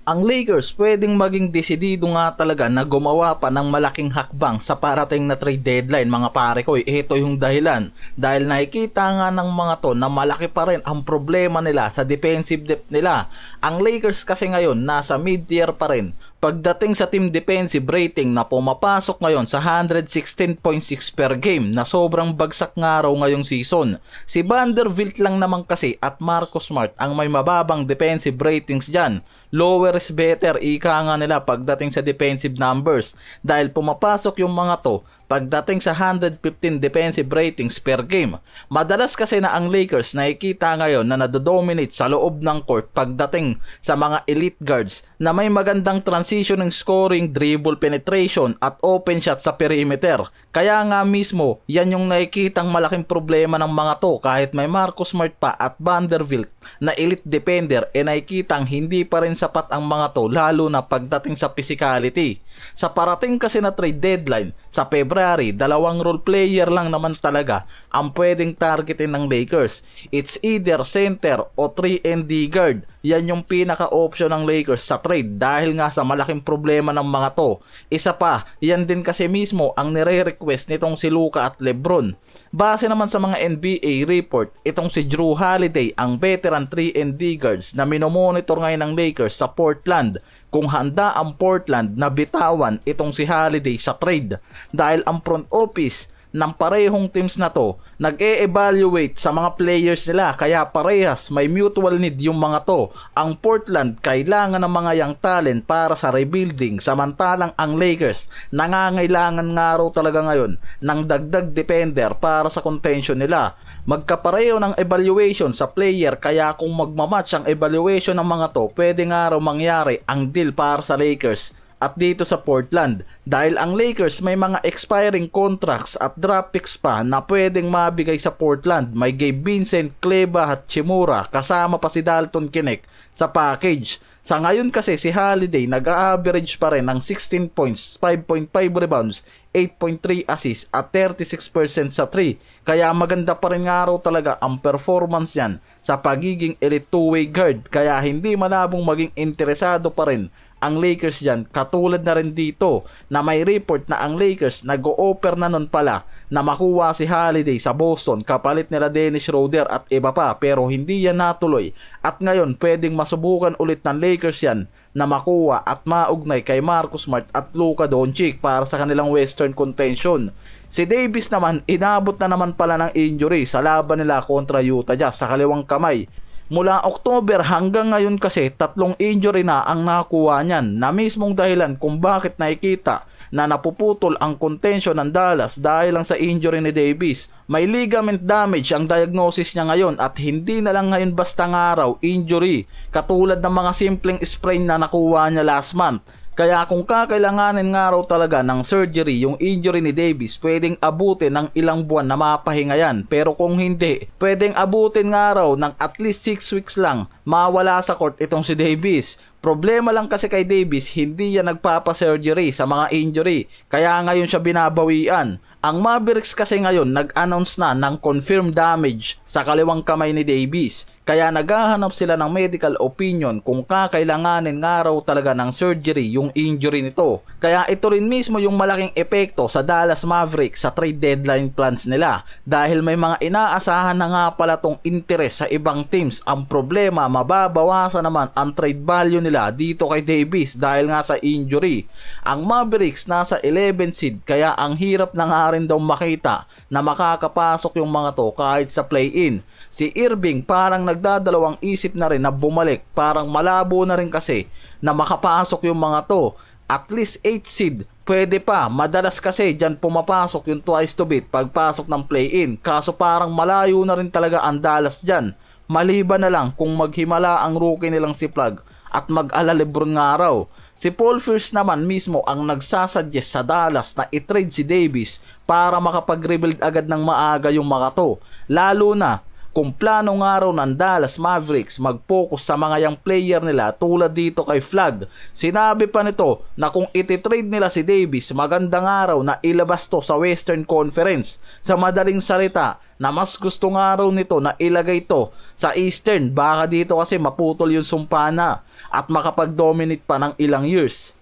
Ang Lakers pwedeng maging desidido nga talaga na gumawa pa ng malaking hakbang sa parating na trade deadline mga pare ko. Ito yung dahilan. Dahil nakikita nga ng mga to na malaki pa rin ang problema nila sa defensive depth nila. Ang Lakers kasi ngayon nasa mid-tier pa rin. Pagdating sa team defensive rating na pumapasok ngayon sa 116.6 per game na sobrang bagsak nga raw ngayong season. Si Vanderbilt lang naman kasi at Marcus Smart ang may mababang defensive ratings dyan. Lower is better, ika nga nila pagdating sa defensive numbers dahil pumapasok yung mga to pagdating sa 115 defensive ratings per game. Madalas kasi na ang Lakers nakikita ngayon na nadodominate sa loob ng court pagdating sa mga elite guards na may magandang transitioning scoring, dribble penetration at open shot sa perimeter. Kaya nga mismo, yan yung nakikitang malaking problema ng mga to kahit may Marcus Smart pa at Vanderbilt na elite defender nakikitang hindi pa rin sapat ang mga to lalo na pagdating sa physicality. Sa parating kasi na trade deadline sa February, dalawang role player lang naman talaga ang pwedeng targetin ng Lakers. It's either center o 3-and-D guard. Yan yung pinaka-option ng Lakers sa trade dahil nga sa malaking problema ng mga to. Isa pa, yan din kasi mismo ang nire-request nitong si Luka at Lebron. Base naman sa mga NBA report, itong si Jrue Holiday ang veteran 3-and-D guards na minomonitor ngayon ng Lakers sa Portland kung handa ang Portland na bitawan itong si Holiday sa trade dahil ang front office ng parehong teams na to nag-e-evaluate sa mga players nila kaya parehas may mutual need yung mga to. Ang Portland kailangan ng mga young talent para sa rebuilding samantalang ang Lakers nangangailangan nga raw talaga ngayon ng dagdag defender para sa contention nila. Magkapareho ng evaluation sa player kaya kung magmamatch ang evaluation ng mga to pwede nga raw mangyari ang deal para sa Lakers at dito sa Portland dahil ang Lakers may mga expiring contracts at draft picks pa na pwedeng mabigay sa Portland. May Gabe Vincent, Kleba at Chimura kasama pa si Dalton Knecht sa package. Sa ngayon kasi si Holiday nag-a-average pa rin ng 16 points, 5.5 rebounds, 8.3 assists at 36% sa 3. Kaya maganda pa rin nga raw talaga ang performance yan sa pagiging elite two-way guard. Kaya hindi malabong maging interesado pa rin ang Lakers dyan. Katulad na rin dito na may report na ang Lakers nag-o-offer na nun pala na makuha si Holiday sa Boston kapalit nila Dennis Schroeder at iba pa pero hindi yan natuloy at ngayon pwedeng masubukan ulit ng Lakers yan na makuha at maugnay kay Marcus Smart at Luka Doncic para sa kanilang Western contention. Si Davis naman inabot na naman pala ng injury sa laban nila kontra Utah Jazz sa kaliwang kamay. Mula October hanggang ngayon kasi 3 injury na ang nakuha niyan na mismong dahilan kung bakit nakikita na napuputol ang contention ng Dallas dahil lang sa injury ni Davis. May ligament damage ang diagnosis niya ngayon at hindi na lang ngayon basta araw injury katulad ng mga simpleng sprain na nakuha niya last month. Kaya kung kakailanganin nga raw talaga ng surgery yung injury ni Davis, pwedeng abutin ng ilang buwan na mapahinga yan. Pero kung hindi, pwedeng abutin nga raw ng at least 6 weeks lang mawala sa court itong si Davis. Problema lang kasi kay Davis, hindi yan nagpapa-surgery sa mga injury. Kaya ngayon siya binabawian. Ang Mavericks kasi ngayon nag-announce na ng confirmed damage sa kaliwang kamay ni Davis. Kaya naghahanap sila ng medical opinion kung kakailanganin nga raw talaga ng surgery yung injury nito. Kaya ito rin mismo yung malaking epekto sa Dallas Mavericks sa trade deadline plans nila. Dahil may mga inaasahan na nga pala tong interest sa ibang teams. Ang problema, mababawasan naman ang trade value nila dito kay Davis dahil nga sa injury. Ang Mavericks nasa 11 seed kaya ang hirap na nga rin daw makita na makakapasok yung mga to kahit sa play-in. Si Irving parang nagdadalawang isip na rin na bumalik, parang malabo na rin kasi na makapasok yung mga to. At least 8 seed pwede pa, madalas kasi dyan pumapasok yung twice to beat pagpasok ng play-in, kaso parang malayo na rin talaga ang Dallas dyan. Maliban na lang kung maghimala ang rookie nilang si Plug at mag-ala Lebron nga raw. Si Paul Pierce naman mismo ang nagsasuggest sa Dallas na i-trade si Davis para makapag-rebuild agad ng maaga yung mga to. Lalo na kung plano nga raw ng Dallas Mavericks mag-focus sa mga young player nila tulad dito kay Flag. Sinabi pa nito na kung ititrade nila si Davis, magandang araw na ilabas to sa Western Conference. Sa madaling salita, na mas gusto nga raw nito na ilagay to sa Eastern, baka dito kasi maputol yung sumpa na at makapag-dominate pa ng ilang years.